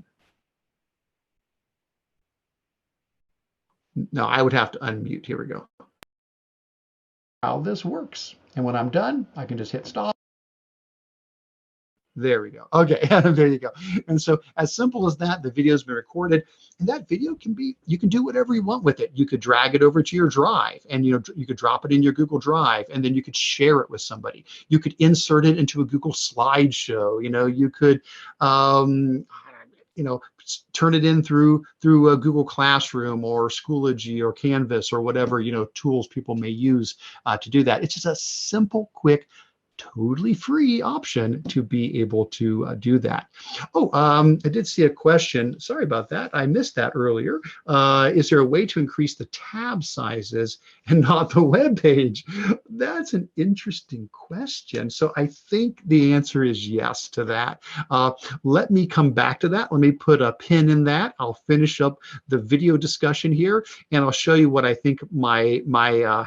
No, I would have to unmute. Here we go. How this works. And when I'm done, I can just hit stop. There we go. Okay, there you go. And so as simple as that, the video has been recorded, and that video you can do whatever you want with it. You could drag it over to your drive, and you could drop it in your Google Drive, and then you could share it with somebody. You could insert it into a Google slideshow. You could turn it in through a Google Classroom or Schoology or Canvas or whatever tools people may use to do that. It's just a simple, quick, totally free option to be able to do that. Oh, I did see a question. Sorry about that. I missed that earlier. Is there a way to increase the tab sizes and not the web page? That's an interesting question. So I think the answer is yes to that. Let me come back to that. Let me put a pin in that. I'll finish up the video discussion here, and I'll show you what I think my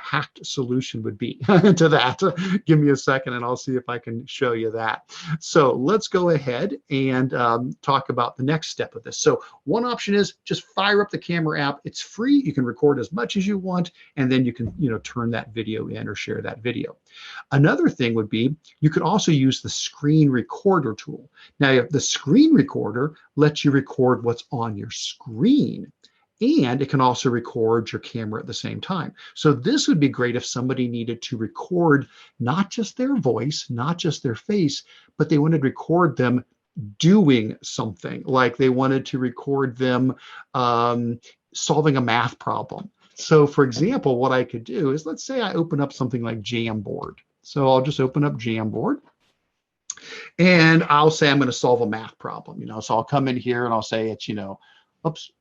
hacked solution would be to that. Give me a second, and I'll see if I can show you that. So let's go ahead and talk about the next step of this. So one option is just fire up the camera app. It's free. You can record as much as you want, and then you can turn that video in or share that video. Another thing would be you could also use the screen recorder tool. Now, the screen recorder lets you record what's on your screen, and it can also record your camera at the same time. So this would be great if somebody needed to record not just their voice, not just their face, but they wanted to record them doing something, like they wanted to record them solving a math problem. So for example, what I could do is, let's say I open up something like Jamboard. So I'll just open up Jamboard, and I'll say I'm going to solve a math problem. So I'll come in here and I'll say it's, oops,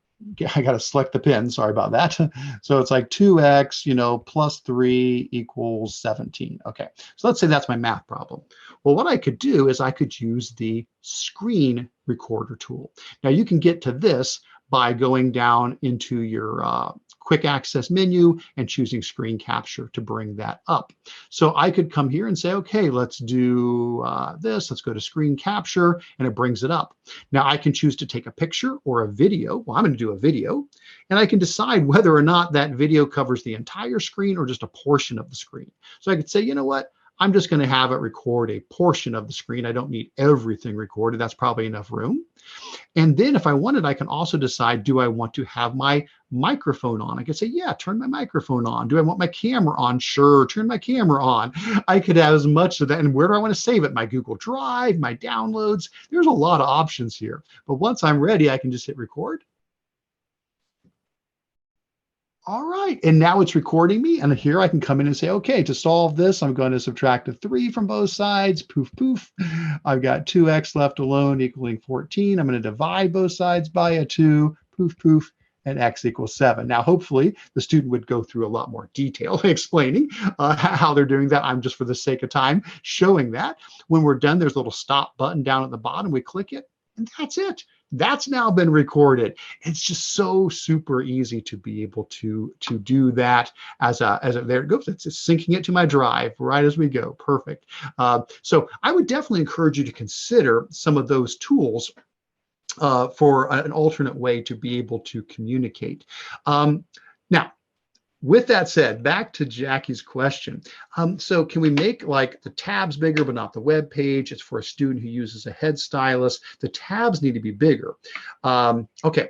I got to select the pin. Sorry about that. So it's like 2x, plus 3 equals 17. Okay, so let's say that's my math problem. Well, what I could do is I could use the screen recorder tool. Now you can get to this by going down into your quick access menu and choosing screen capture to bring that up. So I could come here and say, okay, let's do this. Let's go to screen capture, and it brings it up. Now I can choose to take a picture or a video. Well, I'm going to do a video, and I can decide whether or not that video covers the entire screen or just a portion of the screen. So I could say, you know what? I'm just going to have it record a portion of the screen. I don't need everything recorded. That's probably enough room. And then if I wanted, I can also decide, do I want to have my microphone on? I could say, yeah, turn my microphone on. Do I want my camera on? Sure, turn my camera on. I could have as much of that. And where do I want to save it? My Google Drive, my downloads. There's a lot of options here. But once I'm ready, I can just hit record. All right, and now it's recording me, and here I can come in and say, okay, to solve this, I'm going to subtract a 3 from both sides, poof, poof. I've got 2x left alone equaling 14. I'm going to divide both sides by a 2, poof, poof, and x equals 7. Now, hopefully, the student would go through a lot more detail explaining how they're doing that. I'm just, for the sake of time, showing that. When we're done, there's a little stop button down at the bottom. We click it, and that's it. That's now been recorded. It's just so super easy to be able to do that as a there it goes. It's syncing it to my drive right as we go. Perfect. So I would definitely encourage you to consider some of those tools for an alternate way to be able to communicate. Now, with that said, back to Jackie's question. So can we make like the tabs bigger, but not the web page? It's for a student who uses a head stylus. The tabs need to be bigger. Okay,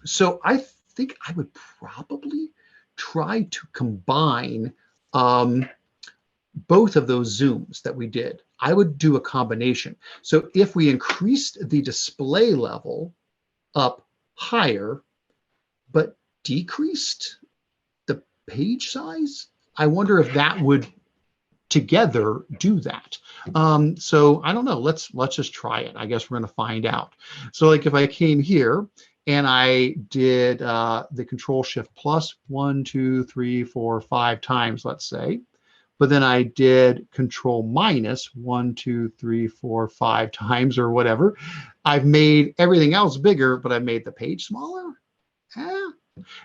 so I think I would probably try to combine both of those zooms that we did. I would do a combination. So if we increased the display level up higher, but decreased the page size, I wonder if that would together do that. So I don't know. Let's just try it. I guess we're going to find out. So like if I came here and I did the Control Shift plus 1, 2, 3, 4, 5 times, let's say, but then I did Control minus 1, 2, 3, 4, 5 times or whatever. I've made everything else bigger, but I made the page smaller.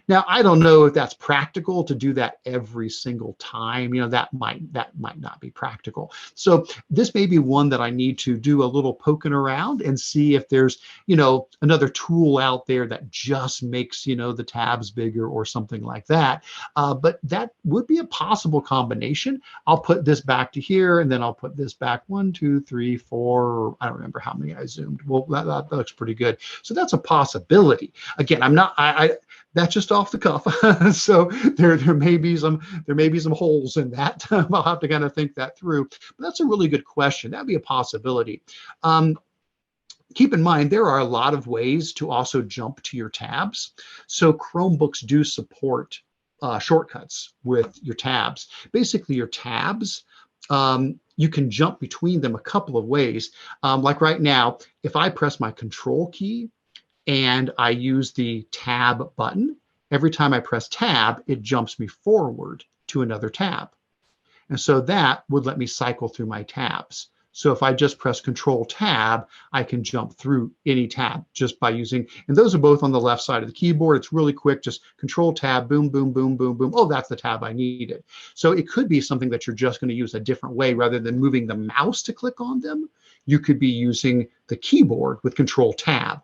Now, I don't know if that's practical to do that every single time. You know, that might not be practical. So this may be one that I need to do a little poking around and see if there's, you know, another tool out there that just makes, you know, the tabs bigger or something like that. But that would be a possible combination. I'll put this back to here, and then I'll put this back 1, 2, 3, 4. I don't remember how many I zoomed. Well, that looks pretty good. So that's a possibility. Again, I'm not. That's just off the cuff. So there may be some holes in that. I'll have to kind of think that through. But that's a really good question. That'd be a possibility. Keep in mind, there are a lot of ways to also jump to your tabs. So Chromebooks do support shortcuts with your tabs. Basically, your tabs, you can jump between them a couple of ways. Like right now, if I press my Control key and I use the tab button, every time I press tab, it jumps me forward to another tab. And so that would let me cycle through my tabs. So if I just press Control Tab, I can jump through any tab just by using, and those are both on the left side of the keyboard. It's really quick, just Control Tab, boom, boom, boom, boom, boom. Oh, that's the tab I needed. So it could be something that you're just going to use a different way rather than moving the mouse to click on them. You could be using the keyboard with Control Tab.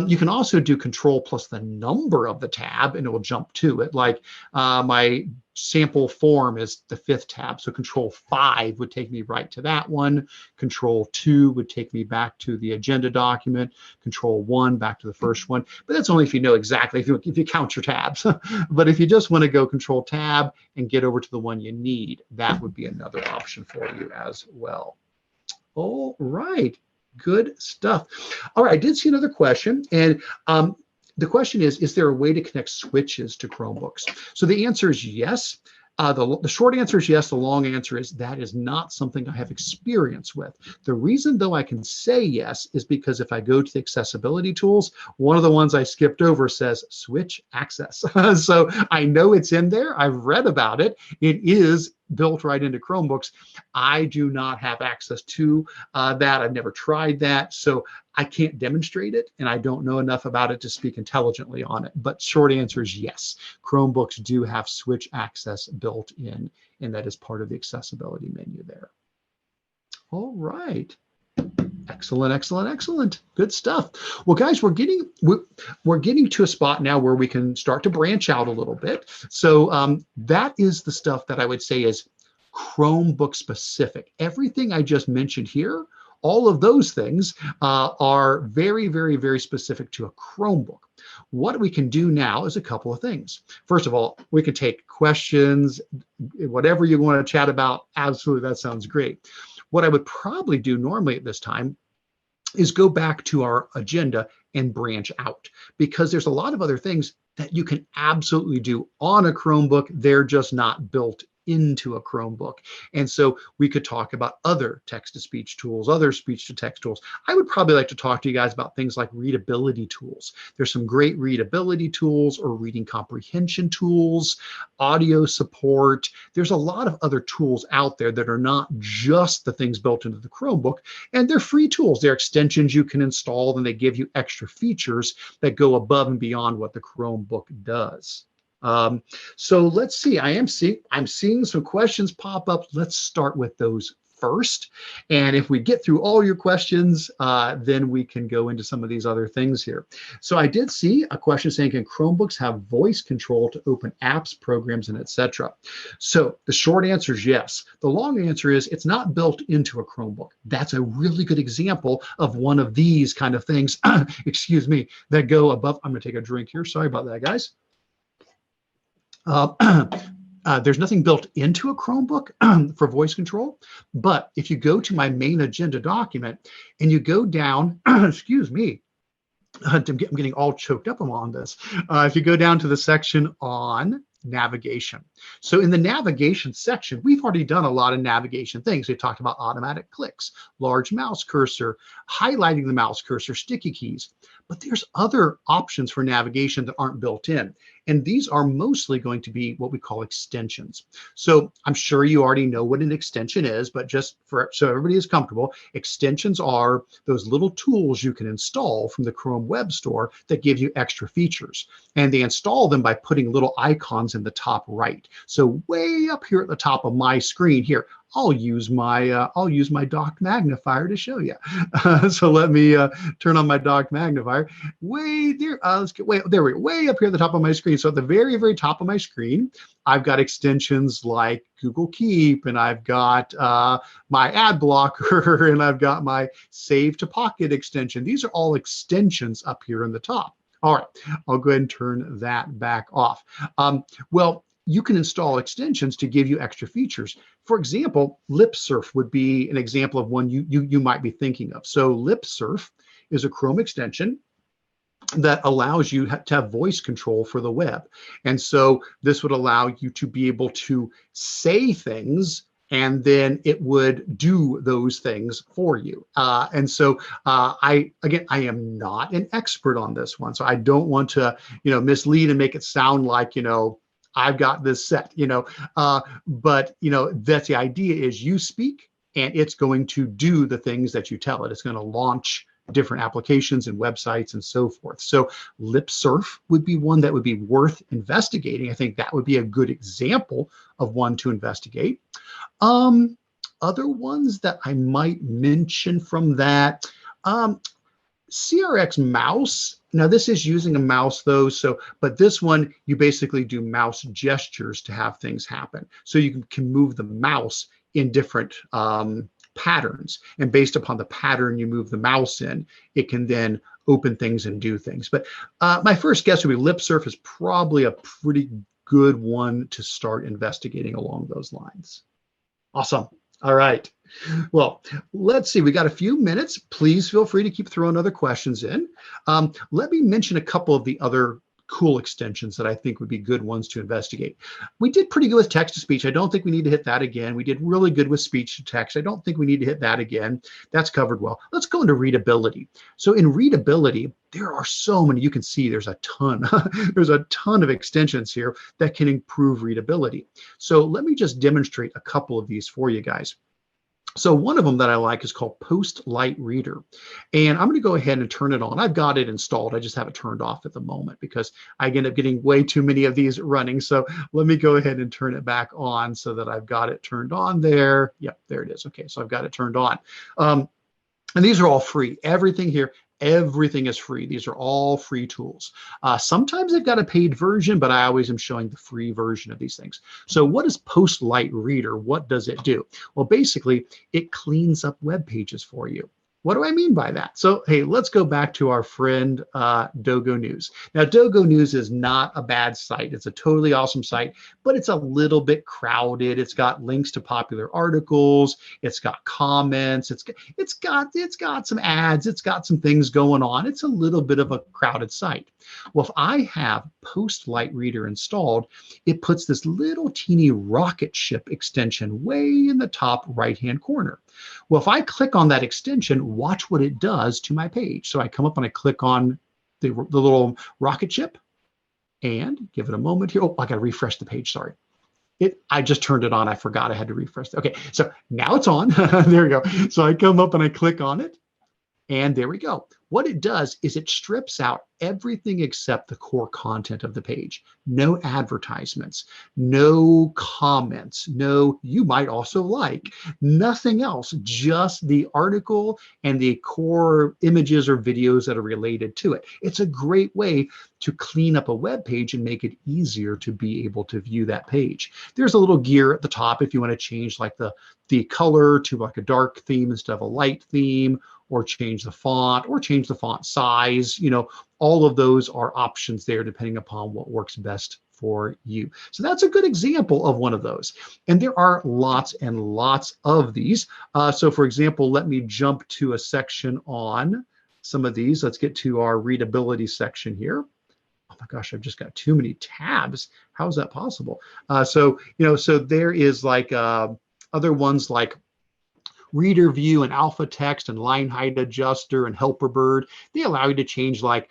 You can also do Control plus the number of the tab and it will jump to it. Like my sample form is the 5th tab. So Control 5 would take me right to that one. Control 2 would take me back to the agenda document. Control 1 back to the first one. But that's only if you know exactly, if you count your tabs. But if you just want to go Control Tab and get over to the one you need, that would be another option for you as well. All right. Good stuff. All right, I did see another question, and the question is there a way to connect switches to Chromebooks? So the answer is yes. The short answer is yes. The long answer is that is not something I have experience with. The reason, though, I can say yes is because if I go to the accessibility tools, one of the ones I skipped over says switch access. So I know it's in there. I've read about it. It is built right into Chromebooks. I do not have access to that. I've never tried that. So I can't demonstrate it, and I don't know enough about it to speak intelligently on it. But short answer is yes. Chromebooks do have switch access built in, and that is part of the accessibility menu there. All right. Excellent, excellent, excellent. Good stuff. Well, guys, we're getting to a spot now where we can start to branch out a little bit. So that is the stuff that I would say is Chromebook specific. Everything I just mentioned here, all of those things are very, very, very specific to a Chromebook. What we can do now is a couple of things. First of all, we can take questions, whatever you want to chat about. Absolutely, that sounds great. What I would probably do normally at this time is go back to our agenda and branch out, because there's a lot of other things that you can absolutely do on a Chromebook. They're just not built into a Chromebook. And so we could talk about other text-to-speech tools, other speech-to-text tools. I would probably like to talk to you guys about things like readability tools. There's some great readability tools or reading comprehension tools, audio support. There's a lot of other tools out there that are not just the things built into the Chromebook, and they're free tools. They're extensions you can install, and they give you extra features that go above and beyond what the Chromebook does. So let's see. I'm seeing some questions pop up. Let's start with those first. And if we get through all your questions, then we can go into some of these other things here. So I did see a question saying, can Chromebooks have voice control to open apps, programs, and etc.? So the short answer is yes. The long answer is it's not built into a Chromebook. That's a really good example of one of these kind of things, excuse me, that go above. I'm going to take a drink here. Sorry about that, guys. There's nothing built into a Chromebook for voice control, but if you go to my main agenda document and you go down, excuse me, I'm getting all choked up on this. If you go down to the section on navigation. So in the navigation section, we've already done a lot of navigation things. We talked about automatic clicks, large mouse cursor, highlighting the mouse cursor, sticky keys. But there's other options for navigation that aren't built in. And these are mostly going to be what we call extensions. So I'm sure you already know what an extension is, but just so everybody is comfortable, extensions are those little tools you can install from the Chrome Web Store that give you extra features. And they install them by putting little icons in the top right. So way up here at the top of my screen here, I'll use my docked magnifier to show you. So let me turn on my docked magnifier. Way there, let's get there we go, way up here at the top of my screen. So at the very, very top of my screen, I've got extensions like Google Keep, and I've got my ad blocker, and I've got my Save to Pocket extension. These are all extensions up here in the top. All right, I'll go ahead and turn that back off. Well, you can install extensions to give you extra features. For example, LipSurf would be an example of one you might be thinking of. So LipSurf is a Chrome extension that allows you to have voice control for the web. And so this would allow you to be able to say things, and then it would do those things for you. And so I am not an expert on this one, so I don't want to, mislead and make it sound like, I've got this set, but that's the idea is you speak and it's going to do the things that you tell it. It's going to launch different applications and websites and so forth. So LipSurf would be one that would be worth investigating. I think that would be a good example of one to investigate. Other ones that I might mention from that, CRX mouse. Now this is using a mouse though, but this one, you basically do mouse gestures to have things happen. So you can move the mouse in different patterns, and based upon the pattern you move the mouse in, it can then open things and do things. But my first guess would be LipSurf is probably a pretty good one to start investigating along those lines. Awesome. All right. Well, let's see. We got a few minutes. Please feel free to keep throwing other questions in. Let me mention a couple of the other cool extensions that I think would be good ones to investigate. We did pretty good with text to speech. I don't think we need to hit that again. We did really good with speech to text. I don't think we need to hit that again. That's covered well. Let's go into readability. So in readability, there are so many. You can see there's a ton. There's a ton of extensions here that can improve readability. So let me just demonstrate a couple of these for you guys. So one of them that I like is called Post Light Reader. And I'm going to go ahead and turn it on. I've got it installed. I just have it turned off at the moment because I end up getting way too many of these running. So let me go ahead and turn it back on so that I've got it turned on there. Yep, there it is. Okay, so I've got it turned on. And these are all free. Everything here, everything is free. These are all free tools. Sometimes they've got a paid version, but I always am showing the free version of these things. So what is Post Light Reader? What does it do? Well, basically, it cleans up web pages for you. What do I mean by that? So, hey, let's go back to our friend Dogo News. Now, Dogo News is not a bad site. It's a totally awesome site, but it's a little bit crowded. It's got links to popular articles. It's got comments. It's got some ads. It's got some things going on. It's a little bit of a crowded site. Well, if I have Post Light Reader installed, it puts this little teeny rocket ship extension way in the top right-hand corner. Well, if I click on that extension, watch what it does to my page. So I come up and I click on the little rocket ship and give it a moment here. Oh, I got to refresh the page. Sorry. I just turned it on. I forgot I had to refresh. Okay, so now it's on. There we go. So I come up and I click on it. And there we go. What it does is it strips out everything except the core content of the page. No advertisements, no comments, no you might also like, nothing else, just the article and the core images or videos that are related to it. It's a great way to clean up a web page and make it easier to be able to view that page. There's a little gear at the top if you want to change like the color to like a dark theme instead of a light theme, or change the font, or change the font size. You know, all of those are options there depending upon what works best for you. So that's a good example of one of those. And there are lots and lots of these. So for example, let me jump to a section on some of these. Let's get to our readability section here. Oh my gosh, I've just got too many tabs. How is that possible? So there is like other ones like Reader View and Alpha Text and Line Height Adjuster and Helper Bird. They allow you to change like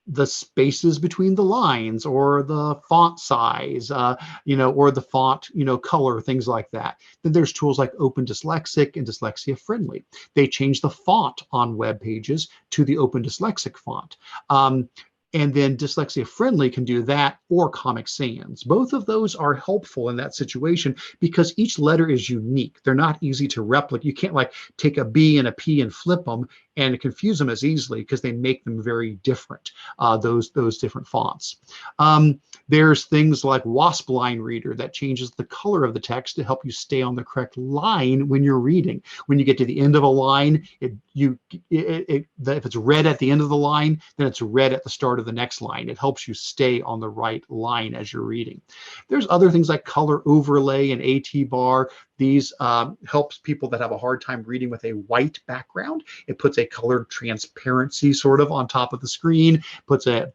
the spaces between the lines, or the font size, or the font, color, things like that. Then there's tools like Open Dyslexic and Dyslexia Friendly. They change the font on web pages to the Open Dyslexic font. And then Dyslexia Friendly can do that, or Comic Sans. Both of those are helpful in that situation because each letter is unique. They're not easy to replicate. You can't like take a B and a P and flip them and confuse them as easily because they make them very different, those different fonts. There's things like Wasp Line Reader that changes the color of the text to help you stay on the correct line when you're reading. When you get to the end of a line, if it's red at the end of the line, then it's red at the start of the next line. It helps you stay on the right line as you're reading. There's other things like Color Overlay and AT Bar. These helps people that have a hard time reading with a white background. It puts a colored transparency sort of on top of the screen, puts a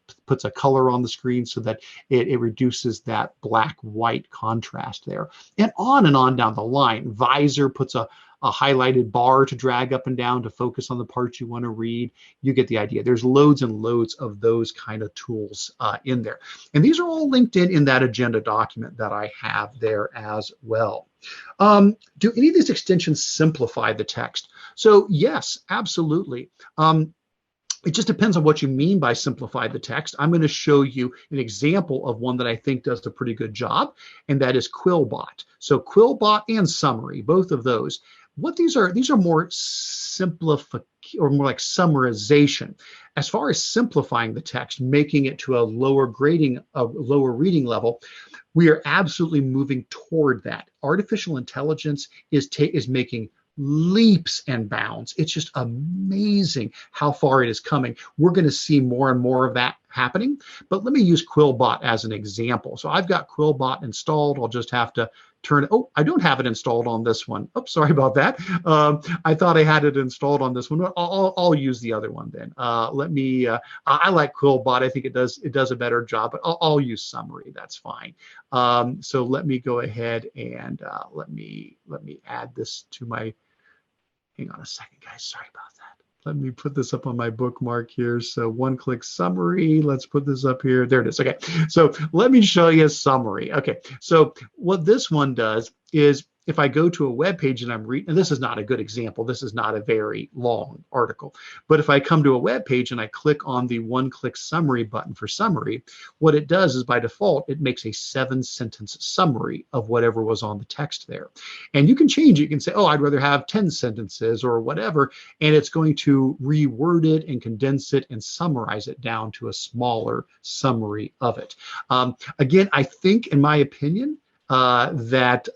color on the screen so that it reduces that black-white contrast there. And on down the line. Visor puts a highlighted bar to drag up and down to focus on the parts you want to read. You get the idea. There's loads and loads of those kind of tools in there. And these are all linked in that agenda document that I have there as well. Do any of these extensions simplify the text? So yes, absolutely. It just depends on what you mean by simplify the text. I'm going to show you an example of one that I think does a pretty good job, and that is Quillbot. So Quillbot and Summary, both of those. What these are more simplification, or more like summarization. As far as simplifying the text, making it to a lower reading level, we are absolutely moving toward that. Artificial intelligence is making leaps and bounds. It's just amazing how far it is coming. We're going to see more and more of that happening. But let me use Quillbot as an example. So I've got Quillbot installed. I'll just have to turn it. Oh, I don't have it installed on this one. Oops, sorry about that. I thought I had it installed on this one. I'll use the other one then. I like Quillbot. I think it does a better job, but I'll use Summary. That's fine. So let me go ahead and let me add this to my. Hang on a second, guys. Sorry about that. Let me put this up on my bookmark here. So one-click Summary. Let's put this up here. There it is. Okay. So let me show you a Summary. Okay. So what this one does is if I go to a web page and I'm reading, and this is not a good example, this is not a very long article, but if I come to a web page and I click on the one-click summary button for summary, what it does is by default, it makes a 7-sentence summary of whatever was on the text there. And you can change it. You can say, oh, I'd rather have 10 sentences or whatever, and it's going to reword it and condense it and summarize it down to a smaller summary of it. Again, I think, in my opinion, that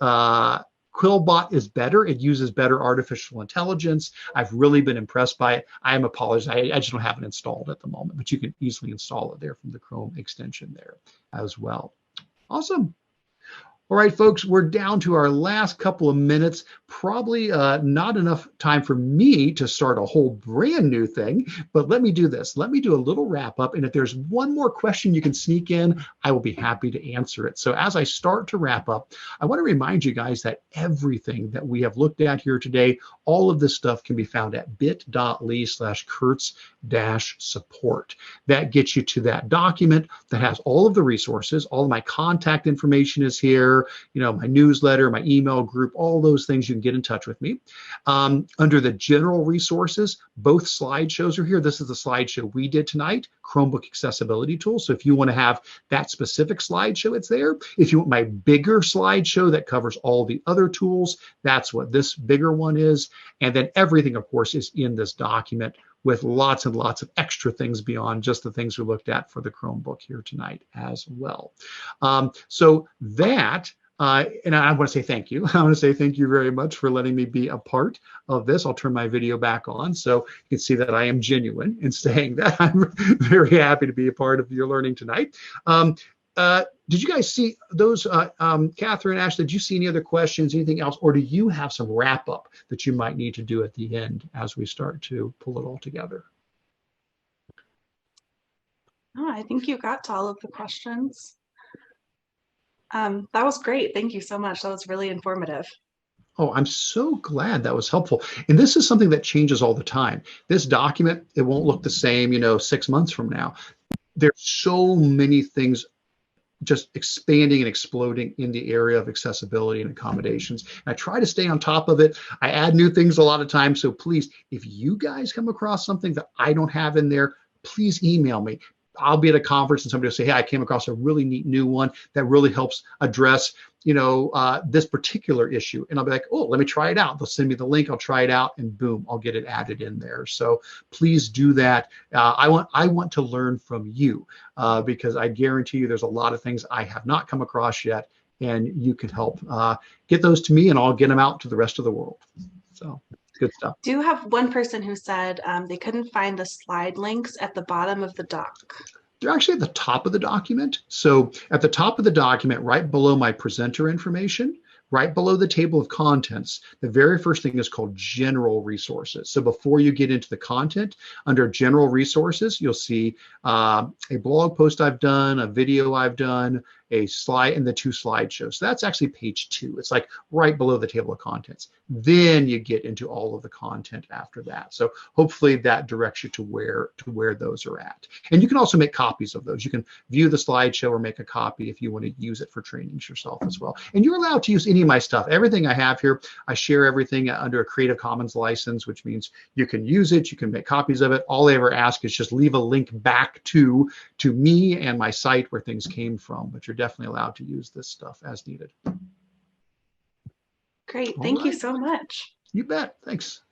Quillbot is better. It uses better artificial intelligence. I've really been impressed by it. I am apologize. I just don't have it installed at the moment, but you can easily install it there from the Chrome extension there as well. Awesome. All right, folks, we're down to our last couple of minutes. Probably not enough time for me to start a whole brand new thing, but let me do this. Let me do a little wrap up. And if there's one more question you can sneak in, I will be happy to answer it. So as I start to wrap up, I want to remind you guys that everything that we have looked at here today, all of this stuff can be found at bit.ly/Curts-support. That gets you to that document that has all of the resources. All of my contact information is here. there, my newsletter, my email group, all those things. You can get in touch with me. Under the general resources, both slideshows are here. This is the slideshow we did tonight, Chromebook Accessibility Tools. So if you want to have that specific slideshow, it's there. If you want my bigger slideshow that covers all the other tools, that's what this bigger one is. And then everything, of course, is in this document with lots and lots of extra things beyond just the things we looked at for the Chromebook here tonight as well. So that, and I want to say thank you. I want to say thank you very much for letting me be a part of this. I'll turn my video back on so you can see that I am genuine in saying that. I'm very happy to be a part of your learning tonight. Did you guys see those, Catherine, Ashley, did you see any other questions, anything else, or do you have some wrap up that you might need to do at the end as we start to pull it all together? Oh, I think you got to all of the questions. That was great. Thank you so much. That was really informative. Oh, I'm so glad that was helpful. And this is something that changes all the time. This document, it won't look the same, 6 months from now. There's so many things just expanding and exploding in the area of accessibility and accommodations. And I try to stay on top of it. I add new things a lot of times. So please, if you guys come across something that I don't have in there, please email me. I'll be at a conference and somebody will say, hey, I came across a really neat new one that really helps address, this particular issue. And I'll be like, oh, let me try it out. They'll send me the link. I'll try it out and boom, I'll get it added in there. So please do that. I want to learn from you because I guarantee you there's a lot of things I have not come across yet, and you can help get those to me and I'll get them out to the rest of the world. So good stuff. Do have one person who said they couldn't find the slide links at the bottom of the doc. They're actually at the top of the document. So at the top of the document, right below my presenter information, right below the table of contents, the very first thing is called general resources. So before you get into the content, under general resources, you'll see a blog post I've done, a video I've done, a slide, and the 2 slideshows. So that's actually page 2. It's like right below the table of contents. Then you get into all of the content after that. So hopefully that directs you to where those are at. And you can also make copies of those. You can view the slideshow or make a copy if you want to use it for trainings yourself as well. And you're allowed to use any of my stuff. Everything I have here, I share everything under a Creative Commons license, which means you can use it, you can make copies of it. All I ever ask is just leave a link back to me and my site where things came from, but you're definitely allowed to use this stuff as needed. Great. Thank you so much. You bet. Thanks.